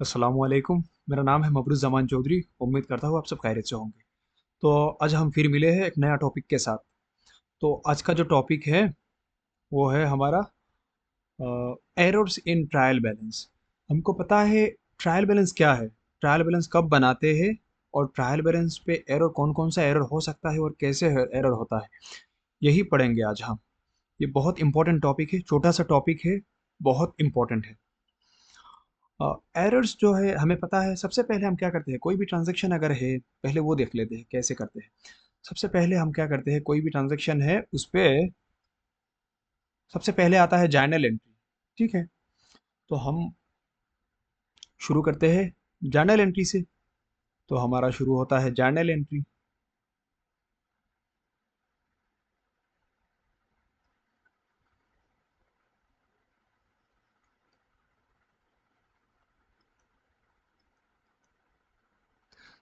अस्सलामुअलैकुम। मेरा नाम है मबरूज़ ज़मान चौधरी। उम्मीद करता हूँ आप सब खैरियत से होंगे। तो आज हम फिर मिले हैं एक नया टॉपिक के साथ। तो आज का जो टॉपिक है वो है हमारा एरर्स इन ट्रायल बैलेंस। हमको पता है ट्रायल बैलेंस क्या है, ट्रायल बैलेंस कब बनाते हैं और ट्रायल बैलेंस पे एरर कौन कौन सा एरर हो सकता है और कैसे एरर होता है, यही पढ़ेंगे आज हम। ये बहुत इंपॉर्टेंट टॉपिक है, छोटा सा टॉपिक है, बहुत इंपॉर्टेंट है। एरर्स जो है हमें पता है। सबसे पहले हम क्या करते हैं, कोई भी ट्रांजैक्शन अगर है, पहले वो देख लेते हैं कैसे करते हैं। सबसे पहले हम क्या करते हैं, कोई भी ट्रांजैक्शन है उस पे सबसे पहले आता है जर्नल एंट्री। ठीक है, तो हम शुरू करते हैं जर्नल एंट्री से। तो हमारा शुरू होता है जर्नल एंट्री।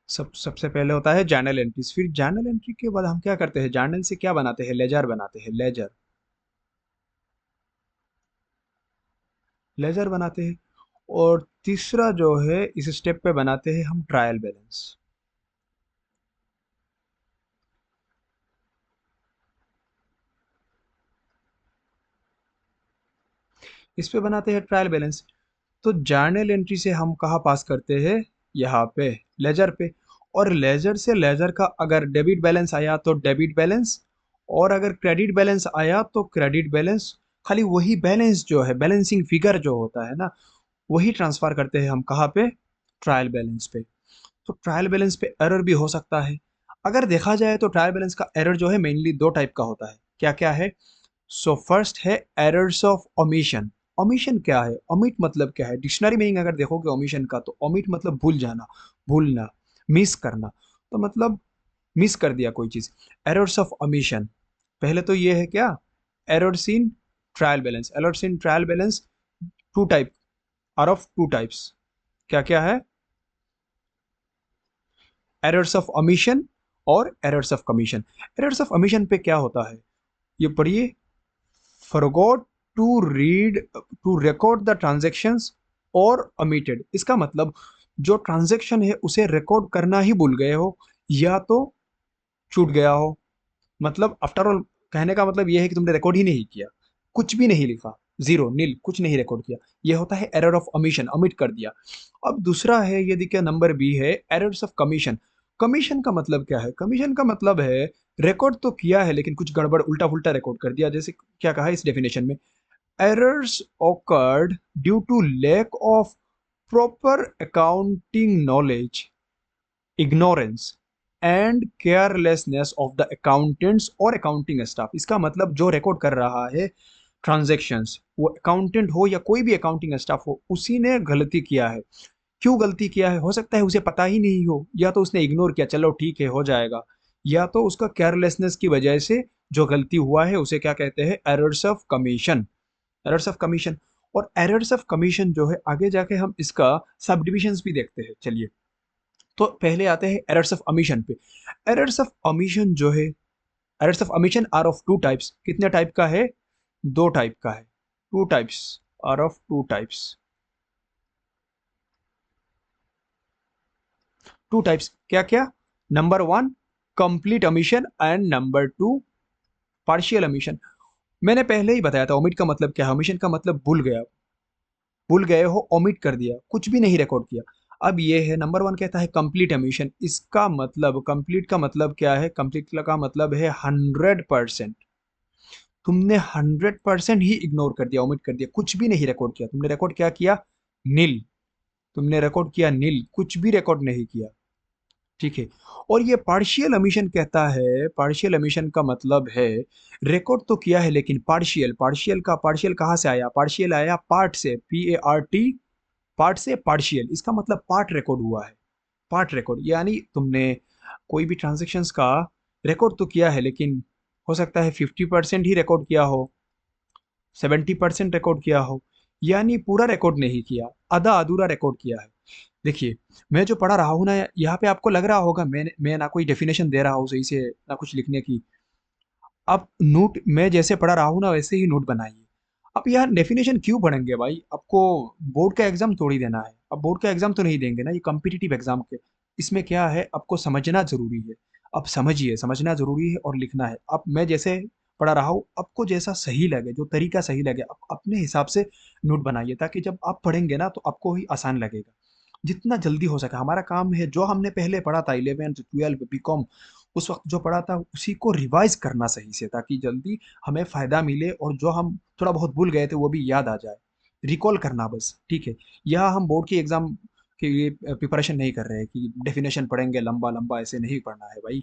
सबसे पहले होता है जर्नल एंट्रीज। फिर जर्नल एंट्री के बाद हम क्या करते हैं, जर्नल से क्या बनाते हैं, लेजर बनाते हैं। लेजर लेजर बनाते हैं। और तीसरा जो है इस स्टेप पे बनाते हैं हम ट्रायल बैलेंस। इस पे बनाते हैं ट्रायल बैलेंस। तो जर्नल एंट्री से हम कहाँ पास करते हैं, यहाँ पे लेजर पे। और लेजर से लेजर का अगर डेबिट बैलेंस आया तो डेबिट बैलेंस, और अगर क्रेडिट बैलेंस आया तो क्रेडिट बैलेंस। खाली वही बैलेंस जो है, बैलेंसिंग फिगर जो होता है ना, वही ट्रांसफर करते हैं हम कहाँ पे, ट्रायल बैलेंस पे। तो ट्रायल बैलेंस पे एरर भी हो सकता है। अगर देखा जाए तो ट्रायल बैलेंस का एरर जो है मेनली दो टाइप का होता है। क्या क्या है? सो फर्स्ट है एरर्स ऑफ ओमिशन। ओमिशन क्या है, ओमिट मतलब क्या है? डिक्शनरी मीनिंग अगर देखोगे ओमिशन का, तो ओमिट मतलब भूल जाना, भूलना, मिस करना। तो मतलब मिस कर दिया कोई चीज। एरर्स ऑफ ओमिशन पहले तो ये है क्या, errors in trial balance. Errors in trial balance two type, are of two types. क्या क्या है? एरर्स ऑफ ओमिशन और errors of commission. Errors of omission पे क्या होता है, ये पढ़िए। forgot to read to record the transactions और omitted। इसका मतलब जो ट्रांजेक्शन है उसे रिकॉर्ड करना ही भूल गए हो, या तो छूट गया हो। मतलब आफ्टर ऑल कहने का मतलब यह है कि तुमने रिकॉर्ड ही नहीं किया, कुछ भी नहीं लिखा, जीरो नील, कुछ नहीं रिकॉर्ड किया। यह होता है एरर ऑफ ओमिशन, ओमिट कर दिया। अब दूसरा है, ये देखिए नंबर बी है, एरर्स ऑफ कमीशन। कमीशन का मतलब क्या है? कमीशन का मतलब है रिकॉर्ड तो किया है लेकिन कुछ गड़बड़ उल्टा फुल्टा रिकॉर्ड कर दिया। जैसे क्या कहा है इस डेफिनेशन में, errors occurred due to lack of proper accounting knowledge, ignorance and carelessness of the accountants or accounting staff। इसका मतलब जो रिकॉर्ड कर रहा है ट्रांजैक्शंस, वो अकाउंटेंट हो या कोई भी अकाउंटिंग स्टाफ हो, उसी ने गलती किया है। क्यों गलती किया है? हो सकता है उसे पता ही नहीं हो, या तो उसने इग्नोर किया, चलो ठीक है हो जाएगा, या तो उसका केयरलेसनेस की वजह से जो गलती हुआ है उसे क्या कहते हैं, errors of commission. Errors of commission. और एरर्स ऑफ कमीशन जो है आगे जाके हम इसका सब डिविजन्स भी देखते हैं, चलिए। तो पहले आते हैं एरर्स ऑफ ओमिशन पे। एरर्स ऑफ ओमिशन जो है, errors of omission are of two types. कितने टाइप का है? दो टाइप का है, two types, are of two types. Two types क्या क्या? Number one complete omission and number two partial omission. मैंने पहले ही बताया था ओमिट का मतलब क्या है। ओमिशन का मतलब भूल गया, भूल गए हो, ओमिट कर दिया, कुछ भी नहीं रिकॉर्ड किया। अब ये है नंबर वन, कहता है कंप्लीट एमिशन। इसका मतलब, कंप्लीट का मतलब क्या है? कंप्लीट का मतलब है 100%। तुमने 100% ही इग्नोर कर दिया, ओमिट कर दिया, कुछ भी नहीं रिकॉर्ड किया। तुमने रिकॉर्ड क्या किया? नील। तुमने रिकॉर्ड किया नील, कुछ भी रिकॉर्ड नहीं किया। ठीक है। और ये पार्शियल एमिशन कहता है, पार्शियल एमिशन का मतलब है रिकॉर्ड तो किया है लेकिन पार्शियल। पार्शियल का पार्शियल कहाँ से आया? पार्शियल आया पार्ट से, PART, पार्ट से पार्शियल। इसका मतलब पार्ट रिकॉर्ड हुआ है, पार्ट रिकॉर्ड। यानी तुमने कोई भी ट्रांजेक्शन्स का रिकॉर्ड तो किया है लेकिन हो सकता है 50% ही रिकॉर्ड किया हो, 70% रिकॉर्ड किया हो, यानी पूरा रिकॉर्ड नहीं किया, आधा अधूरा रिकॉर्ड किया है। देखिए, मैं जो पढ़ा रहा हूँ ना, यहाँ पे आपको लग रहा होगा मैं ना कोई डेफिनेशन दे रहा हूँ सही से, ना कुछ लिखने की। आप नोट, मैं जैसे पढ़ा रहा हूँ ना वैसे ही नोट बनाइए। आप यहाँ डेफिनेशन क्यों पढ़ेंगे भाई? आपको बोर्ड का एग्जाम थोड़ी देना है। अब बोर्ड का एग्जाम तो नहीं देंगे ना, ये कॉम्पिटिटिव एग्जाम के, इसमें क्या है आपको समझना जरूरी है। अब समझिए, समझना जरूरी है और लिखना है। अब मैं जैसे पढ़ा रहा हूँ, आपको जैसा सही लगे, जो तरीका सही लगे, आप अपने हिसाब से नोट बनाइए, ताकि जब आप पढ़ेंगे ना तो आपको ही आसान लगेगा। जितना जल्दी हो सके हमारा काम है, जो हमने पहले पढ़ा था 11th 12 बीकॉम, उस वक्त जो पढ़ा था उसी को रिवाइज करना सही से, ताकि जल्दी हमें फायदा मिले और जो हम थोड़ा बहुत भूल गए थे वो भी याद आ जाए। रिकॉल करना बस, ठीक है। यह हम बोर्ड की एग्जाम के लिए प्रिपरेशन नहीं कर रहे हैं कि डेफिनेशन पढ़ेंगे लंबा लंबा, ऐसे नहीं पढ़ना है भाई।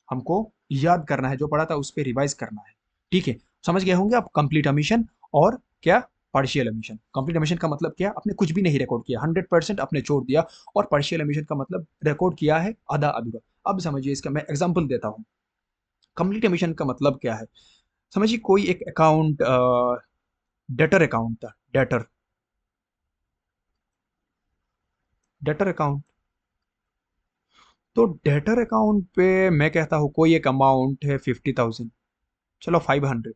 हमको याद करना है, जो पढ़ा था उस पर रिवाइज करना है, ठीक है। समझ गए होंगे आप कंप्लीट अमीशन और क्या पार्शियल एमिशन। कंप्लीट एमिशन का मतलब क्या, आपने कुछ भी नहीं रिकॉर्ड किया, 100% आपने छोड़ दिया। और पार्शियल एमिशन का मतलब रिकॉर्ड किया है आधा अधूरा। अब समझिए, इसका मैं एग्जांपल देता हूँ। कंप्लीट एमिशन का मतलब क्या है, समझिए कोई एक अकाउंट, डेटर अकाउंट था, डेटर, डेटर अकाउंट। तो डेटर अकाउंट पे मैं कहता हूँ कोई एक अमाउंट है 50,000, चलो 500।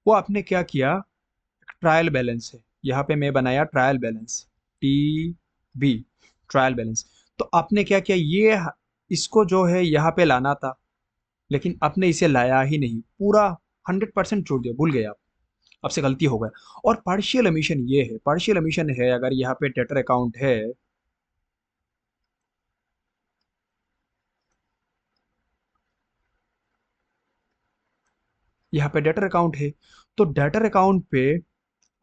वो आपने क्या किया, ट्रायल बैलेंस है, यहाँ पे मैं बनाया trial balance, T B, trial balance. तो आपने क्या किया, ये इसको जो है यहाँ पे लाना था, लेकिन आपने इसे लाया ही नहीं, पूरा 100% छोड़ दिया, भूल गए आप, आपसे गलती हो गया। और पार्शियल एमिशन ये है, पार्शियल एमिशन है, अगर यहाँ पे डेटर अकाउंट है, यहाँ पे डेटर अकाउंट है, तो डेटर अकाउंट पे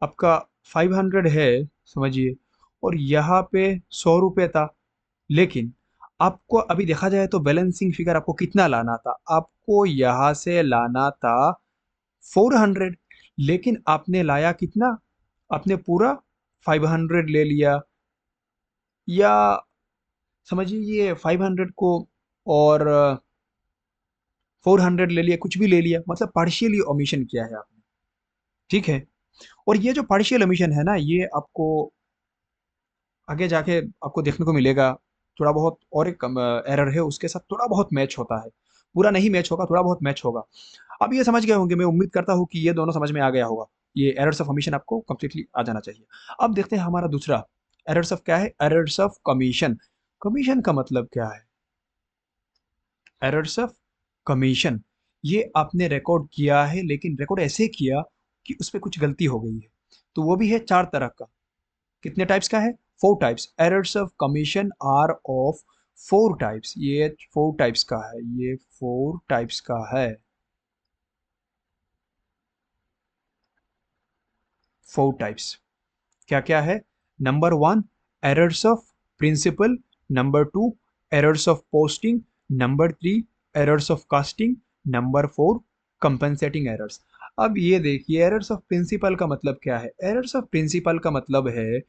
आपका 500 है, समझिए, और यहाँ पे 100 रुपये था। लेकिन आपको अभी देखा जाए तो बैलेंसिंग फिगर आपको कितना लाना था, आपको यहाँ से लाना था 400, लेकिन आपने लाया कितना, आपने पूरा 500 ले लिया। या समझिए ये 500 को और 400 ले लिया, कुछ भी ले लिया, मतलब पार्शियली ओमिशन किया है आपने, ठीक है। और ये जो पार्शियल ओमिशन है ना, ये आपको आगे जाके आपको देखने को मिलेगा। थोड़ा बहुत और एक एरर है, उसके साथ थोड़ा बहुत मैच होता है, पूरा नहीं मैच होगा, थोड़ा बहुत मैच होगा। अब ये समझ गए होंगे, मैं उम्मीद करता हूँ कि ये दोनों समझ में आ गया होगा। ये एरर्स ऑफ कमीशन आपको कंप्लीटली आ जाना चाहिए। अब देखते हैं हमारा दूसरा एरर्स ऑफ क्या है, एरर्स ऑफ कमीशन। कमीशन का मतलब क्या है, एरर्स ऑफ कमीशन, ये आपने रिकॉर्ड किया है, लेकिन रिकॉर्ड ऐसे किया कि उस पर कुछ गलती हो गई है। तो वो भी है 4 तरह का। कितने टाइप्स का है, 4 types. Errors of commission are of 4 types, ये 4 टाइप्स का है, ये 4 टाइप्स का है, 4 टाइप्स। क्या क्या है, number 1 errors of principle, number 2 errors of posting, number 3 errors of casting, number 4 compensating errors. अब ये देखिए, एरर्स ऑफ प्रिंसिपल का मतलब क्या है, एरर्स ऑफ प्रिंसिपल का मतलब है,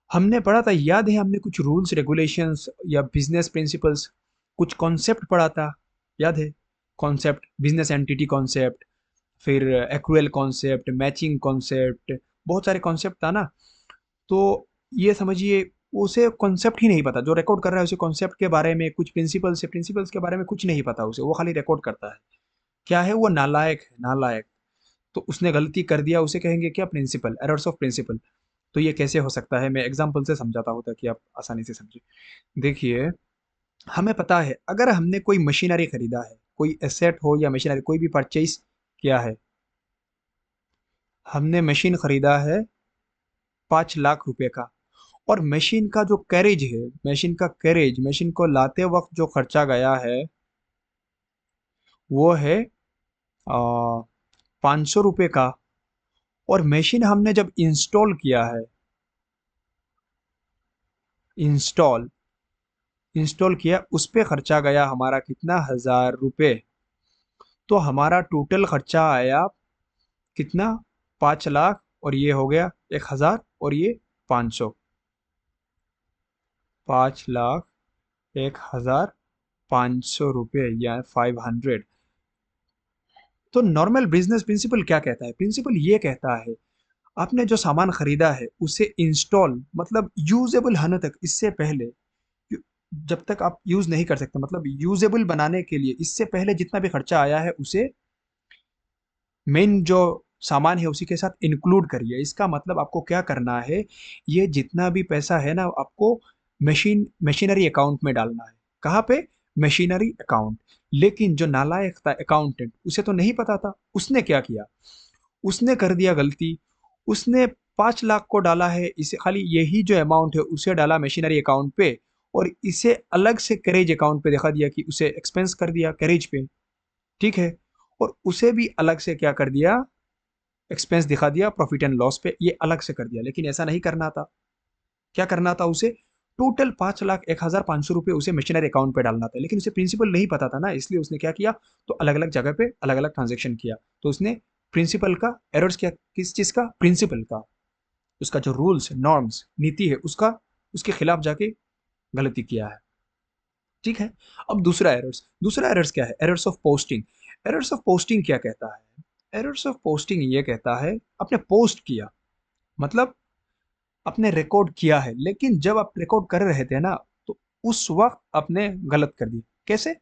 हमने पढ़ा था, याद है, हमने कुछ रूल्स रेगुलेशंस या बिजनेस प्रिंसिपल्स, कुछ कॉन्सेप्ट पढ़ा था, याद है, कॉन्सेप्ट, बिजनेस एंटिटी कॉन्सेप्ट, फिर एक्रुअल कॉन्सेप्ट, मैचिंग कॉन्सेप्ट, बहुत सारे कॉन्सेप्ट था ना। तो ये समझिए, उसे कॉन्सेप्ट ही नहीं पता, जो रिकॉर्ड कर रहा है उसे कॉन्सेप्ट के बारे में, कुछ प्रिंसिपल्स से प्रिंसिपल्स के बारे में कुछ नहीं पता उसे, वो खाली रिकॉर्ड करता है। क्या है वो, नालायक है, नालायक। तो उसने गलती कर दिया, उसे कहेंगे क्या, प्रिंसिपल, एरर्स ऑफ प्रिंसिपल। तो ये कैसे हो सकता है, मैं एग्जाम्पल से समझाता हूँ ताकि आप आसानी से समझे। देखिए, हमें पता है, अगर हमने कोई मशीनरी खरीदा है, कोई एसेट हो या मशीनरी, कोई भी परचेज किया है, हमने मशीन खरीदा है 5 लाख रुपए का, और मशीन का जो कैरेज है, मशीन का कैरेज, मशीन को लाते वक्त जो खर्चा गया है, वो है 500 रुपये का। और मशीन हमने जब इंस्टॉल किया है, इंस्टॉल इंस्टॉल किया, उस पे खर्चा गया हमारा कितना, 1000 रुपये। तो हमारा टोटल खर्चा आया कितना, 5 लाख, और ये हो गया 1000, और ये 500, 5 लाख 1000 500 रुपये या 500। तो नॉर्मल बिजनेस प्रिंसिपल क्या कहता है, प्रिंसिपल ये कहता है, आपने जो सामान खरीदा है उसे इंस्टॉल, मतलब यूजेबल होने तक, इससे पहले, जब तक आप यूज नहीं कर सकते, मतलब यूजेबल बनाने के लिए इससे पहले जितना भी खर्चा आया है, उसे मेन जो सामान है उसी के साथ इंक्लूड करिए। इसका मतलब आपको क्या करना है, ये जितना भी पैसा है ना आपको मशीनरी अकाउंट में डालना है। कहाँ पे? Machinery account. लेकिन जो नालायक था अकाउंटेंट, उसे तो नहीं पता था। उसने क्या किया, उसने कर दिया गलती। उसने 5 लाख को डाला है, इसे खाली यही जो अमाउंट है उसे डाला मशीनरी अकाउंट पे, और इसे अलग से करेज अकाउंट पे दिखा दिया कि उसे एक्सपेंस कर दिया करेज पे। ठीक है। और उसे भी अलग से क्या कर दिया, एक्सपेंस दिखा दिया प्रॉफिट एंड लॉस पे, ये अलग से कर दिया। लेकिन ऐसा नहीं करना था। क्या करना था उसे? टोटल 5,01,500 रुपये उसे मशीनरी अकाउंट पे डालना था। लेकिन उसे प्रिंसिपल नहीं पता था ना, इसलिए उसने क्या किया, तो अलग अलग जगह पे अलग अलग ट्रांजेक्शन किया। तो उसने प्रिंसिपल का एरर्स किया। किस चीज का? प्रिंसिपल का। उसका जो रूल्स नॉर्म्स नीति है उसका, उसके खिलाफ जाके गलती किया है। ठीक है। अब दूसरा एरर्स क्या है? Errors of posting. Errors of posting क्या कहता है? एरर्स ऑफ पोस्टिंग ये कहता है, आपने पोस्ट किया, मतलब आपने रिकॉर्ड किया है, लेकिन जब आप रिकॉर्ड कर रहे थे ना, तो उस वक्त आपने गलत कर दिया। कैसे?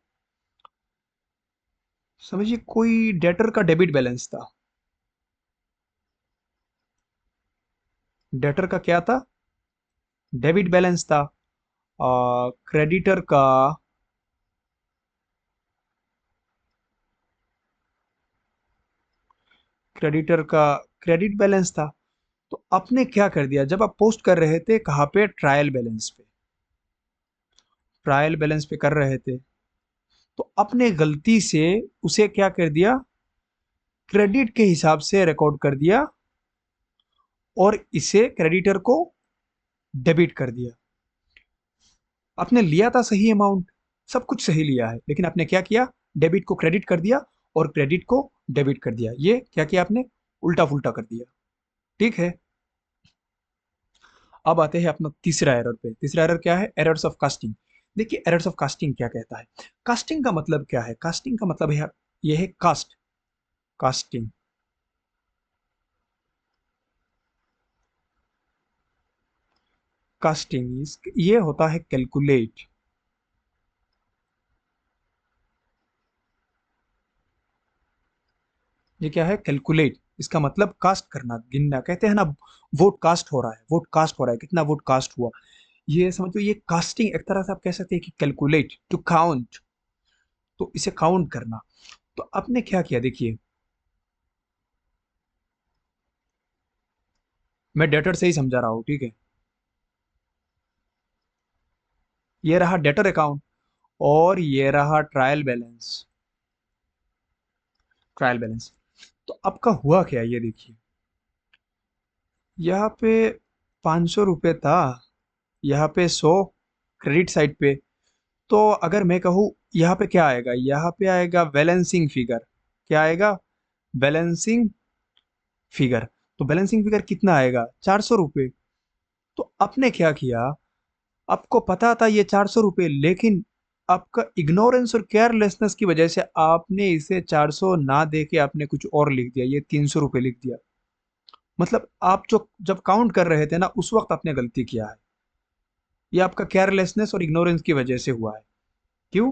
समझिए, कोई डेटर का डेबिट बैलेंस था। डेटर का क्या था? डेबिट बैलेंस था। क्रेडिटर का, क्रेडिटर का क्रेडिट बैलेंस था। तो आपने क्या कर दिया, जब आप पोस्ट कर रहे थे, कहाँ पे? ट्रायल बैलेंस पे। ट्रायल बैलेंस पे कर रहे थे, तो आपने गलती से उसे क्या कर दिया, क्रेडिट के हिसाब से रिकॉर्ड कर दिया, और इसे क्रेडिटर को डेबिट कर दिया। आपने लिया था सही अमाउंट, सब कुछ सही लिया है, लेकिन आपने क्या किया, डेबिट को क्रेडिट कर दिया और क्रेडिट को डेबिट कर दिया। ये क्या किया आपने? उल्टा फुल्टा कर दिया। ठीक है। अब आते हैं अपना तीसरा एरर पे। तीसरा एरर क्या है? Errors of casting. देखिए, एरर्स ऑफ कास्टिंग क्या कहता है? कास्टिंग का मतलब क्या है? कास्टिंग का मतलब है, ये है कास्ट। कास्टिंग, कास्टिंग ये होता है कैलकुलेट। ये क्या है? कैलकुलेट। इसका मतलब कास्ट करना, गिनना। कहते हैं ना, वोट कास्ट हो रहा है, वोट कास्ट हो रहा है, कितना वोट कास्ट हुआ। ये समझो, ये कास्टिंग एक तरह से आप कह सकते हैं कि कैलकुलेट, टू काउंट। तो इसे काउंट करना। तो आपने क्या किया, देखिए, मैं डेटर से ही समझा रहा हूँ, ठीक है। ये रहा डेटर अकाउंट, और ये रहा ट्रायल बैलेंस। Trial balance. तो आपका हुआ क्या, ये देखिए, यहाँ पे 500 रुपये था, यहाँ पे 100 क्रेडिट साइड पे। तो अगर मैं कहूँ, यहाँ पे क्या आएगा? यहाँ पे आएगा बैलेंसिंग फिगर। क्या आएगा? Balancing figure. तो बैलेंसिंग फिगर कितना आएगा? 400 रुपये। तो आपने क्या किया, आपको पता था ये 400 रुपये, लेकिन आपका इग्नोरेंस और केयरलेसनेस की वजह से आपने इसे 400 ना दे के आपने कुछ और लिख दिया, ये 300 रुपये लिख दिया। मतलब आप जो जब काउंट कर रहे थे ना, उस वक्त आपने गलती किया है। ये आपका केयरलेसनेस और इग्नोरेंस की वजह से हुआ है। क्यों?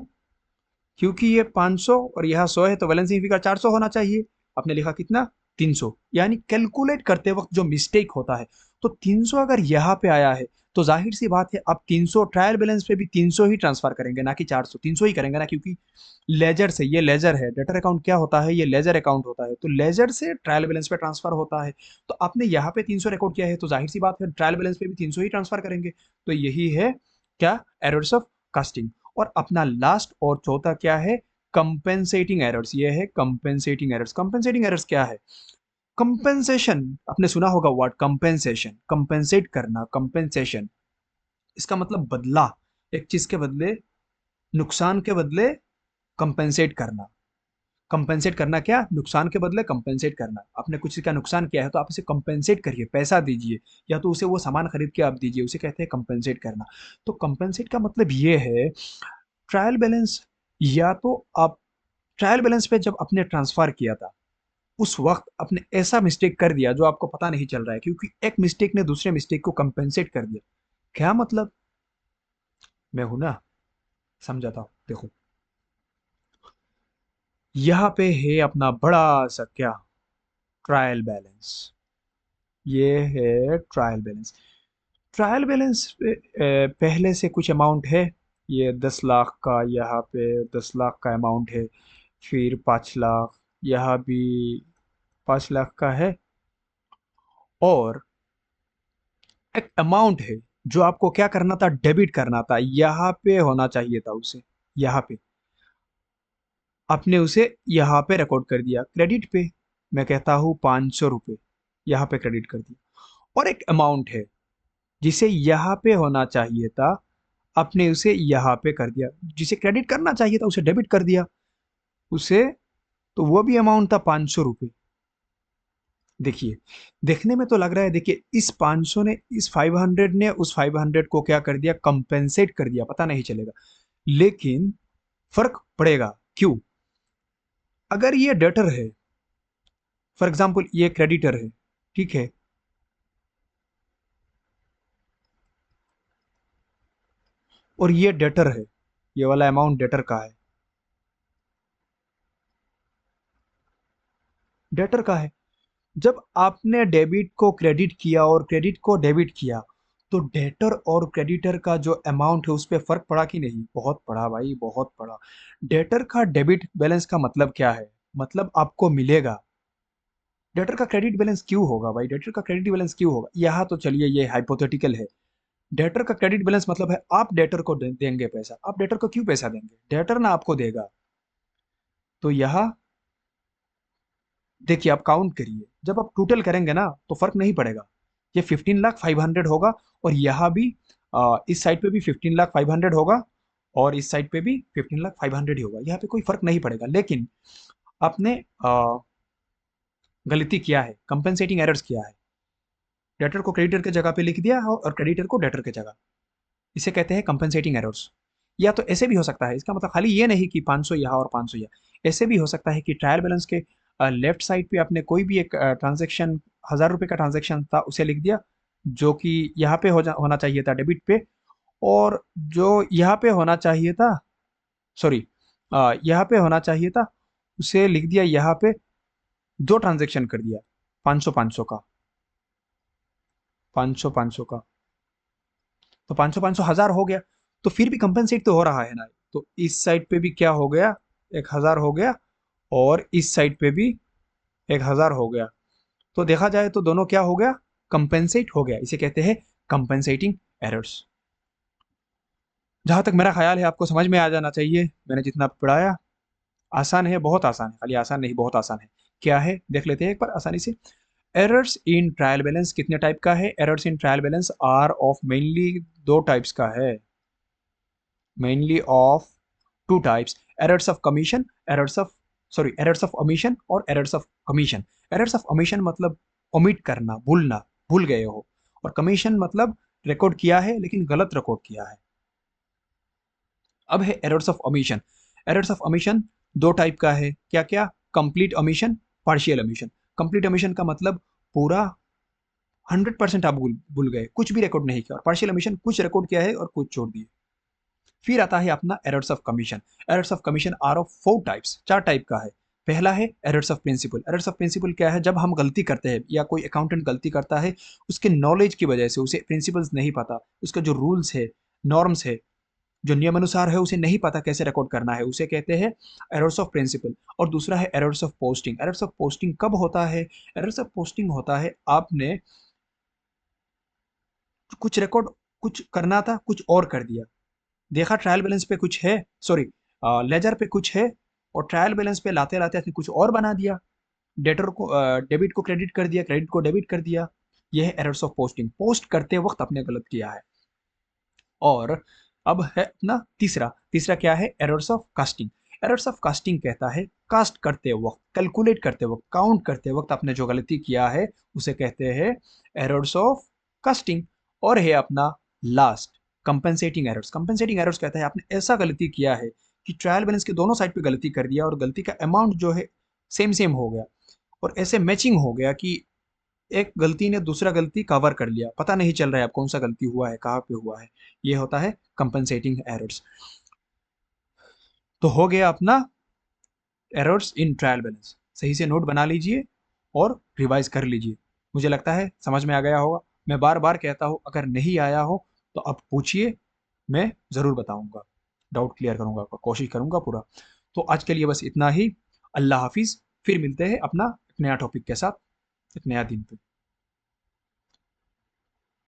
क्योंकि ये 500 और यहाँ 100 है, तो बैलेंसिंग फिगर 400 होना चाहिए। आपने लिखा कितना? 300। यानी कैलकुलेट करते वक्त जो मिस्टेक होता है, तो 300 अगर यहाँ पे आया है, तो जाहिर सी बात है आप 300 ट्रायल बैलेंस पे भी 300 ही ट्रांसफर करेंगे, ना कि 400। 300 ही करेंगे ना, क्योंकि लेजर से, ये लेजर है, डेटर अकाउंट क्या होता है, ये लेजर अकाउंट होता है, तो लेजर से ट्रायल बैलेंस पे ट्रांसफर होता है। तो आपने यहाँ पे 300 रिकॉर्ड किया है, तो जाहिर सी बात है ट्रायल बैलेंस पे भी 300 ही ट्रांसफर करेंगे। तो यही है क्या? Errors of casting. और अपना लास्ट और चौथा क्या है? Compensating errors. ये है कंपेंसेटिंग एरर्स। कंपेंसेटिंग एरर्स क्या है? कंपेंसेशन, आपने सुना होगा वर्ड कंपेंसेशन, कंपेंसेट करना, कंपेंसेशन। इसका मतलब बदला, एक चीज के बदले, नुकसान के बदले कंपेंसेट करना। कंपेंसेट करना क्या? नुकसान के बदले कंपेंसेट करना। आपने कुछ का नुकसान किया है, तो आप इसे कंपेंसेट करिए, पैसा दीजिए, या तो उसे वो सामान खरीद के आप दीजिए, उसे कहते हैं कंपेंसेट करना। तो कंपेंसेट का मतलब ये है, ट्रायल बैलेंस, या तो आप ट्रायल बैलेंस पे जब आपने ट्रांसफर किया था, उस वक्त आपने ऐसा मिस्टेक कर दिया जो आपको पता नहीं चल रहा है, क्योंकि एक मिस्टेक ने दूसरे मिस्टेक को कंपेंसेट कर दिया। क्या मतलब? मैं हूं ना, समझाता हूं, देखो। यहाँ पे है अपना बड़ा सा क्या, ट्रायल बैलेंस, ये है ट्रायल बैलेंस। ट्रायल बैलेंस पे पहले से कुछ अमाउंट है, ये 10 लाख का, यहाँ पे 10 लाख का अमाउंट है, फिर 5 लाख, यहाँ भी 5 लाख का है, और एक अमाउंट है जो आपको क्या करना था, डेबिट करना था, यहाँ पे होना चाहिए था उसे, यहाँ पे आपने उसे यहाँ पे रिकॉर्ड कर दिया क्रेडिट पे। मैं कहता हूँ 500 रुपये, यहाँ पे क्रेडिट कर दिया। और एक अमाउंट है जिसे यहाँ पे होना चाहिए था, आपने उसे यहाँ पे कर दिया, जिसे क्रेडिट करना चाहिए था उसे डेबिट कर दिया उसे, तो वो भी अमाउंट था 500 रुपये। देखिए, देखने में तो लग रहा है, देखिए इस 500 ने, इस 500 ने उस 500 को क्या कर दिया, कंपेंसेट कर दिया, पता नहीं चलेगा, लेकिन फर्क पड़ेगा। क्यों? अगर ये डेटर है, फॉर एग्जाम्पल ये क्रेडिटर है, ठीक है, और ये डेटर है, ये वाला अमाउंट डेटर का है, डेटर का है। जब आपने डेबिट को क्रेडिट किया और क्रेडिट को डेबिट किया, तो डेटर और क्रेडिटर का जो अमाउंट है उस पर फर्क पड़ा कि नहीं? बहुत पड़ा भाई, बहुत पड़ा। डेटर का डेबिट बैलेंस का मतलब क्या है? मतलब आपको मिलेगा। डेटर का क्रेडिट बैलेंस क्यों होगा भाई? डेटर का क्रेडिट बैलेंस क्यों होगा? यहाँ तो चलिए ये हाइपोथेटिकल है। डेटर का क्रेडिट बैलेंस मतलब है आप डेटर को देंगे पैसा। आप डेटर को क्यों पैसा देंगे? डेटर ना आपको देगा। तो यहाँ देखिए, आप काउंट करिए, जब आप टोटल करेंगे ना तो फर्क नहीं पड़ेगा। ये 15,500,000 होगा, और यहाँ भी इस साइड पे भी 15,500,000 होगा, और इस साइड पे भी 15,500,000 ही होगा। यहाँ पे कोई फर्क नहीं पड़ेगा। लेकिन आपने गलती किया है, कंपेंसेटिंग एरर्स किया है। डेटर को क्रेडिटर के जगह पे लिख दिया और क्रेडिटर को डेटर के जगह। इसे कहते हैं कंपेंसेटिंग एरर्स। या तो ऐसे भी हो सकता है, इसका मतलब खाली ये नहीं कि 500 यहाँ और 500 यहाँ। ऐसे भी हो सकता है कि ट्रायल बैलेंस के लेफ्ट साइड पे आपने कोई भी एक ट्रांजेक्शन, 1,000 रुपये का ट्रांजेक्शन था, उसे लिख दिया, जो कि यहाँ पे होना चाहिए था डेबिट पे, और जो यहाँ पे होना चाहिए था, सॉरी, यहाँ पे होना चाहिए था, उसे लिख दिया यहाँ पे, दो ट्रांजेक्शन कर दिया, 500 500 का, 500 500 का, तो 500 500 1,000 हो गया। तो फिर भी कंपनसेट तो हो रहा है ना। तो इस साइड पे भी क्या हो गया, 1,000 हो गया, और इस साइड पे भी 1,000 हो गया। तो देखा जाए तो दोनों क्या हो गया, कंपेंसेट हो गया। इसे कहते हैं कंपेंसेटिंग एरर्स। जहां तक मेरा ख्याल है आपको समझ में आ जाना चाहिए, मैंने जितना पढ़ाया। आसान है, बहुत आसान है, खाली आसान नहीं, बहुत आसान है। क्या है देख लेते हैं एक बार आसानी से। एरर्स इन ट्रायल बैलेंस कितने टाइप का है? Errors in trial balance are of mainly दो टाइप्स का है, mainly of two types. Errors of commission, errors of, sorry, errors of omission और errors of commission. Errors of omission मतलब omit करना, भूलना, भूल गए हो, और कमीशन मतलब रिकॉर्ड किया है लेकिन गलत रिकॉर्ड किया है। अब है errors of omission. Errors of omission दो टाइप का है, क्या क्या? Complete omission, partial omission. Complete omission का मतलब पूरा 100% आप भूल भूल गए, कुछ भी रिकॉर्ड नहीं किया। और पार्शियल ओमिशन कुछ रिकॉर्ड किया है और कुछ छोड़ दिए। फिर आता है अपना errors of commission. Errors of commission are of four types, चार टाइप का है। पहला है errors of principle. Errors of principle क्या है? जब हम गलती करते हैं या कोई अकाउंटेंट गलती करता है, उसके नॉलेज की वजह से, उसे प्रिंसिपल्स नहीं पता, उसका जो रूल्स है, नॉर्म्स है, जो नियम अनुसार है, उसे नहीं पता कैसे रिकॉर्ड करना है, उसे कहते हैं एरर्स ऑफ प्रिंसिपल। और दूसरा है errors of posting. Errors of posting कब होता है? एरर्स ऑफ पोस्टिंग होता है आपने कुछ रिकॉर्ड, कुछ करना था, कुछ और कर दिया। देखा ट्रायल बैलेंस पे कुछ है, सॉरी, लेजर पे कुछ है, और ट्रायल बैलेंस पे लाते लाते आपने कुछ और बना दिया। डेटर को डेबिट को क्रेडिट कर दिया, क्रेडिट को डेबिट कर दिया। यह है एरर्स ऑफ पोस्टिंग। पोस्ट करते वक्त आपने गलत किया है। और अब है अपना तीसरा। तीसरा क्या है? Errors of casting. Errors of casting कहता है कास्ट करते वक्त, कैलकुलेट करते वक्त, काउंट करते वक्त आपने जो गलती किया है, उसे कहते हैं एरर्स ऑफ कास्टिंग। और है अपना last, compensating errors. Compensating errors कहता है आपने ऐसा गलती किया है कि ट्रायल बैलेंस के दोनों साइड पे गलती कर दिया, और गलती का अमाउंट जो है सेम सेम हो गया, और ऐसे मैचिंग हो गया कि एक गलती ने दूसरा गलती कवर कर लिया, पता नहीं चल रहा है अब कौन सा गलती हुआ है, कहाँ पे हुआ है। ये होता है कंपनसेटिंग एरर्स। तो हो गया अपना एरर्स इन ट्रायल बैलेंस। सही से नोट बना लीजिए, और रिवाइज कर लीजिए। मुझे लगता है समझ में आ गया होगा। मैं बार बार कहता हूँ, अगर नहीं आया हो तो आप पूछिए, मैं ज़रूर बताऊंगा, डाउट क्लियर करूंगा, कोशिश करूंगा पूरा। तो आज के लिए बस इतना ही। अल्लाह हाफिज़। फिर मिलते हैं अपना एक नया टॉपिक के साथ एक नया दिन पे।